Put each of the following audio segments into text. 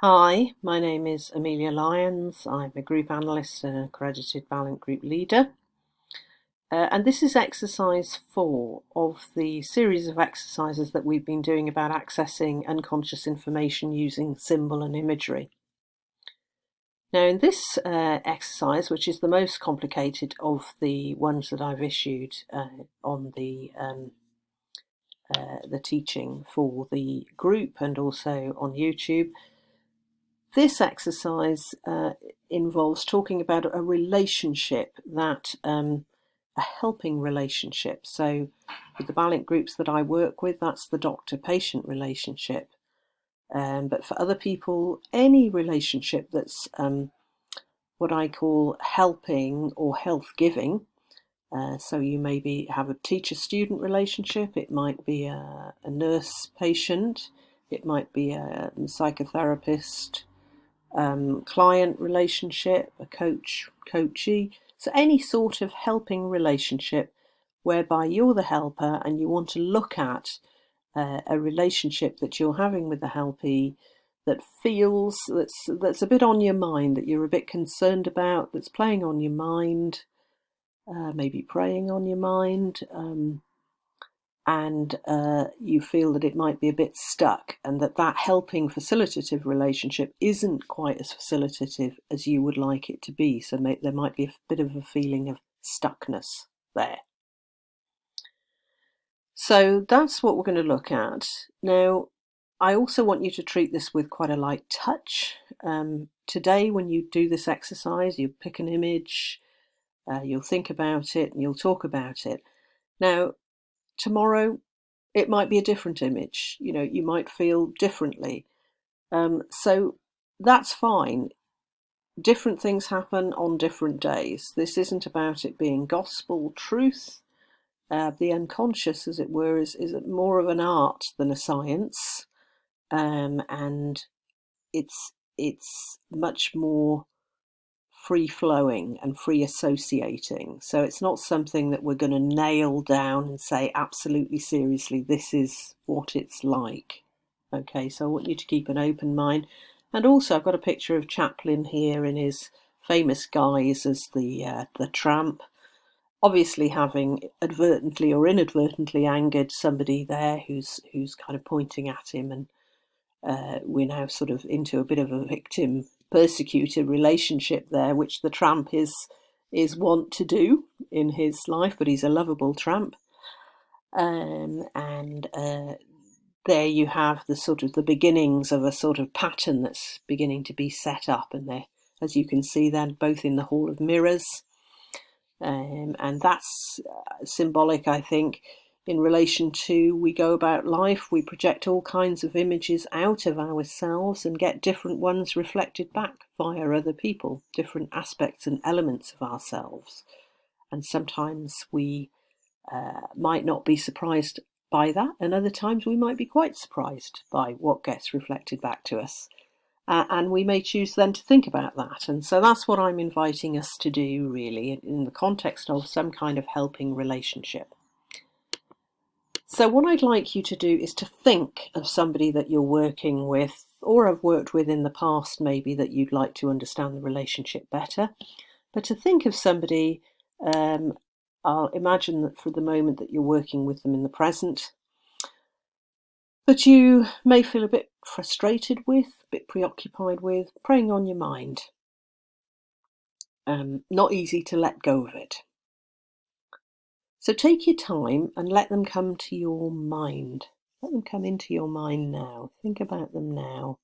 Hi, my name is Amelia Lyons. I'm a group analyst and accredited Balint Group leader. And this is exercise 4 of the series of exercises that we've been doing about accessing unconscious information using symbol and imagery. Now, in this exercise, which is the most complicated of the ones that I've issued on the teaching for the group and also on YouTube, this exercise involves talking about a relationship that, a helping relationship. So with the Balint groups that I work with, that's the doctor-patient relationship. But for other people, any relationship that's what I call helping or health giving. So you maybe have a teacher-student relationship, it might be a nurse-patient, it might be a psychotherapist client relationship, a coachee. So any sort of helping relationship whereby you're the helper and you want to look at a relationship that you're having with the helpee that feels that's a bit on your mind, that you're a bit concerned about, that's playing on your mind, maybe preying on your mind. And you feel that it might be a bit stuck and that helping facilitative relationship isn't quite as facilitative as you would like it to be. So there might be a bit of a feeling of stuckness there. So that's what we're going to look at. Now, I also want you to treat this with quite a light touch. Today, when you do this exercise, you pick an image, you'll think about it, and you'll talk about it. Now, tomorrow, it might be a different image. You might feel differently. So that's fine. Different things happen on different days. This isn't about it being gospel truth. The unconscious, as it were, is more of an art than a science, and it's much more free-flowing and free associating. So it's not something that we're going to nail down and say absolutely seriously, this is what it's like. Okay, so I want you to keep an open mind. And also I've got a picture of Chaplin here in his famous guise as the tramp, obviously having advertently or inadvertently angered somebody there who's kind of pointing at him, and we're now sort of into a bit of a victim persecutor relationship there, which the tramp is wont to do in his life, but he's a lovable tramp. And there you have the sort of the beginnings of a sort of pattern that's beginning to be set up, and there, as you can see, then both in the Hall of Mirrors, and that's symbolic, I think, in relation to we go about life, we project all kinds of images out of ourselves and get different ones reflected back via other people, different aspects and elements of ourselves. And sometimes we might not be surprised by that, and other times we might be quite surprised by what gets reflected back to us. And we may choose then to think about that. And so that's what I'm inviting us to do, really, in the context of some kind of helping relationship. So what I'd like you to do is to think of somebody that you're working with or have worked with in the past, maybe, that you'd like to understand the relationship better. But to think of somebody, I'll imagine that for the moment that you're working with them in the present, that you may feel a bit frustrated with, a bit preoccupied with, preying on your mind. Not easy to let go of it. So take your time and let them come to your mind. Let them come into your mind now. Think about them now.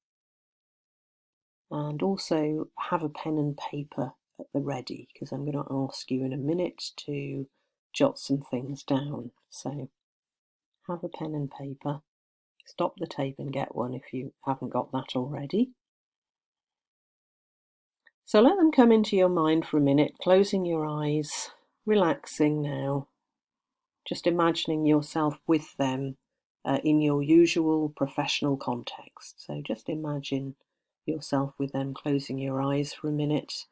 And also have a pen and paper at the ready, because I'm going to ask you in a minute to jot some things down. So have a pen and paper. Stop the tape and get one if you haven't got that already. So let them come into your mind for a minute, closing your eyes, relaxing now, just imagining yourself with them in your usual professional context. So just imagine yourself with them, closing your eyes for a minute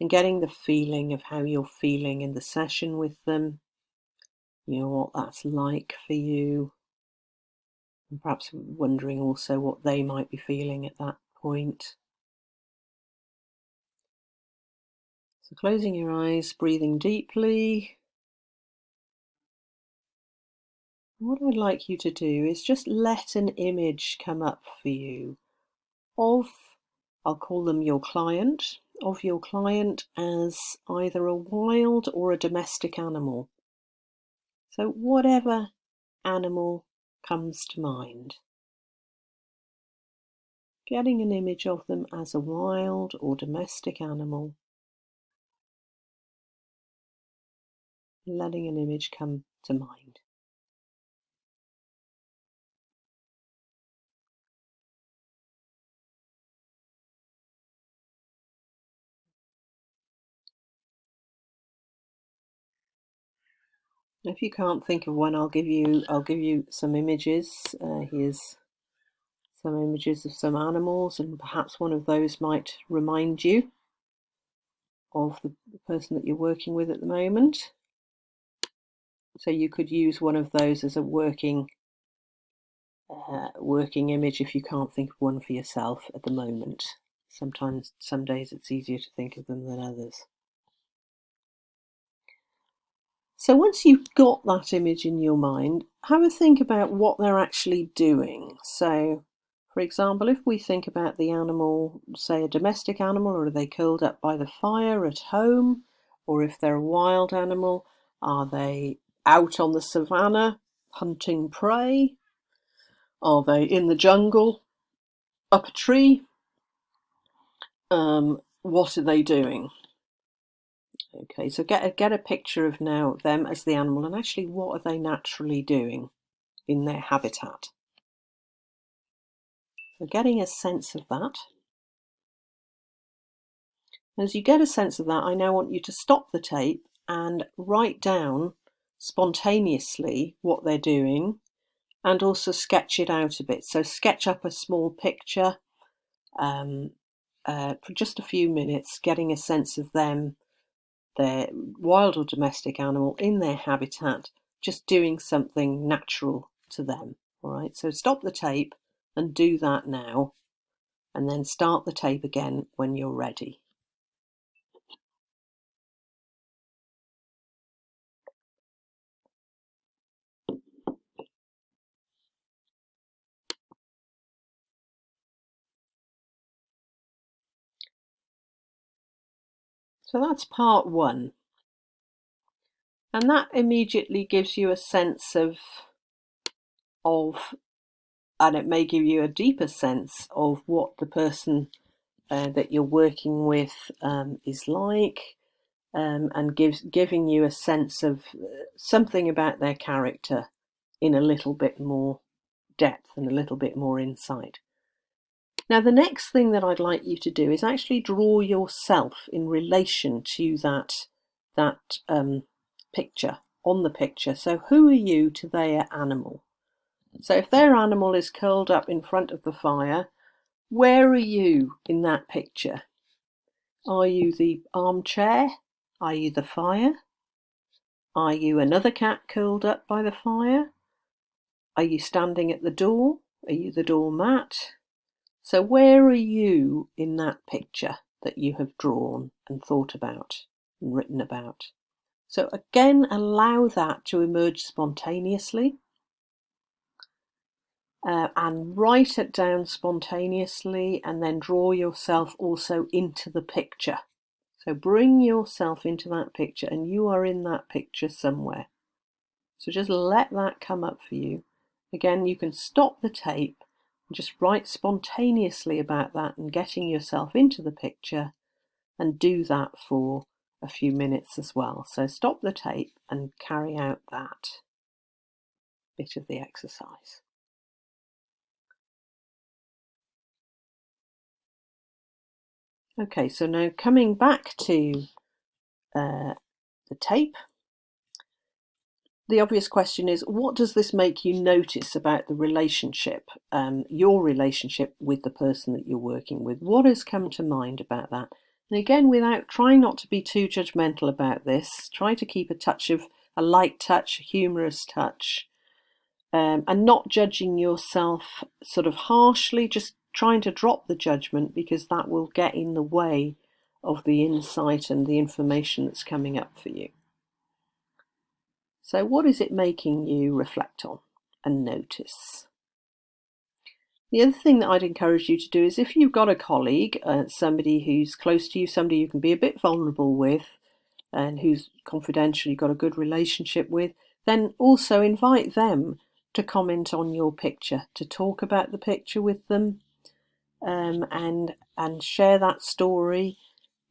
and getting the feeling of how you're feeling in the session with them, what that's like for you, and perhaps wondering also what they might be feeling at that point. So closing your eyes, breathing deeply. What I'd like you to do is just let an image come up for you of, I'll call them your client, of your client as either a wild or a domestic animal. So whatever animal comes to mind. Getting an image of them as a wild or domestic animal. Letting an image come to mind. If you can't think of one, I'll give you some images. Here's some images of some animals, and perhaps one of those might remind you of the person that you're working with at the moment. So you could use one of those as a working image if you can't think of one for yourself at the moment. Sometimes, some days it's easier to think of them than others. So once you've got that image in your mind, have a think about what they're actually doing. So, for example, if we think about the animal, say a domestic animal, or are they curled up by the fire at home? Or if they're a wild animal, are they out on the savannah hunting prey? Are they in the jungle, up a tree? What are they doing? Okay, so get a picture of now them as the animal, and actually what are they naturally doing in their habitat. So getting a sense of that. As you get a sense of that, I now want you to stop the tape and write down spontaneously what they're doing, and also sketch it out a bit. So sketch up a small picture for just a few minutes, getting a sense of them, their wild or domestic animal in their habitat, just doing something natural to them. All right, so stop the tape and do that now, and then start the tape again when you're ready. So that's part one. And that immediately gives you a sense of, and it may give you a deeper sense of what the person that you're working with is like, and giving you a sense of something about their character in a little bit more depth and a little bit more insight. Now, the next thing that I'd like you to do is actually draw yourself in relation to that picture, on the picture. So who are you to their animal? So if their animal is curled up in front of the fire, where are you in that picture? Are you the armchair? Are you the fire? Are you another cat curled up by the fire? Are you standing at the door? Are you the doormat? So where are you in that picture that you have drawn and thought about and written about? So again, allow that to emerge spontaneously, and write it down spontaneously, and then draw yourself also into the picture. So bring yourself into that picture, and you are in that picture somewhere. So just let that come up for you. Again, you can stop the tape and just write spontaneously about that and getting yourself into the picture, and do that for a few minutes as well. So stop the tape and carry out that bit of the exercise. Okay, so now coming back to the tape, the obvious question is, what does this make you notice about the relationship, your relationship with the person that you're working with? What has come to mind about that? And again, without trying not to be too judgmental about this, try to keep a light touch, a humorous touch, and not judging yourself sort of harshly, just trying to drop the judgment, because that will get in the way of the insight and the information that's coming up for you. So what is it making you reflect on and notice? The other thing that I'd encourage you to do is, if you've got a colleague, somebody who's close to you, somebody you can be a bit vulnerable with, and who's confidential, you've got a good relationship with, then also invite them to comment on your picture, to talk about the picture with them, and share that story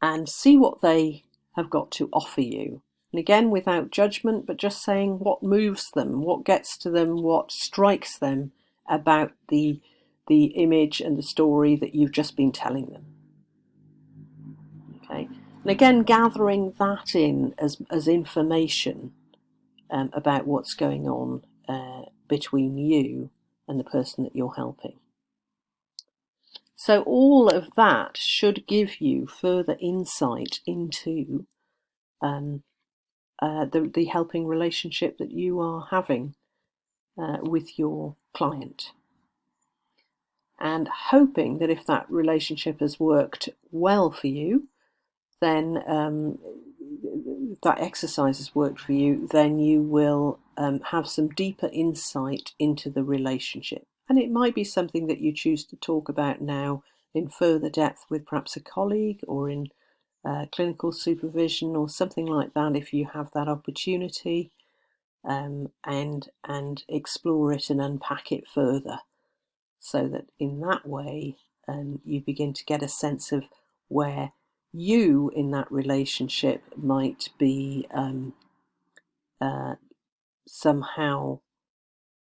and see what they have got to offer you. And again, without judgment, but just saying what moves them, what gets to them, what strikes them about the image and the story that you've just been telling them. Okay, and again, gathering that in as information about what's going on between you and the person that you're helping. So all of that should give you further insight into the helping relationship that you are having with your client. And hoping that if that relationship has worked well for you, then that exercise has worked for you, then you will have some deeper insight into the relationship. And it might be something that you choose to talk about now in further depth with perhaps a colleague, or in clinical supervision or something like that, if you have that opportunity, and explore it and unpack it further, so that in that way you begin to get a sense of where you in that relationship might be somehow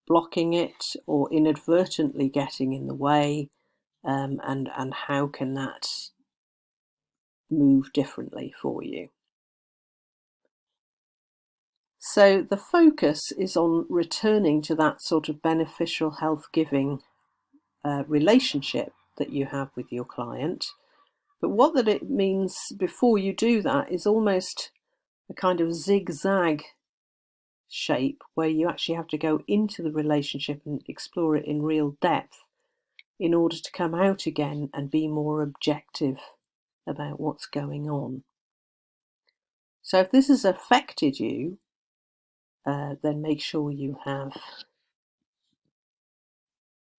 blocking it or inadvertently getting in the way, and how can that move differently for you. So the focus is on returning to that sort of beneficial, health-giving relationship that you have with your client. But what that it means before you do that is almost a kind of zigzag shape, where you actually have to go into the relationship and explore it in real depth in order to come out again and be more objective about what's going on. So if this has affected you, then make sure you have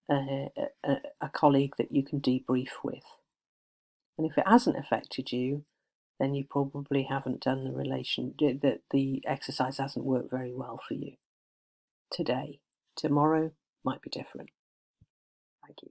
a colleague that you can debrief with. And if it hasn't affected you, then you probably haven't done the exercise hasn't worked very well for you today. Tomorrow might be different. Thank you.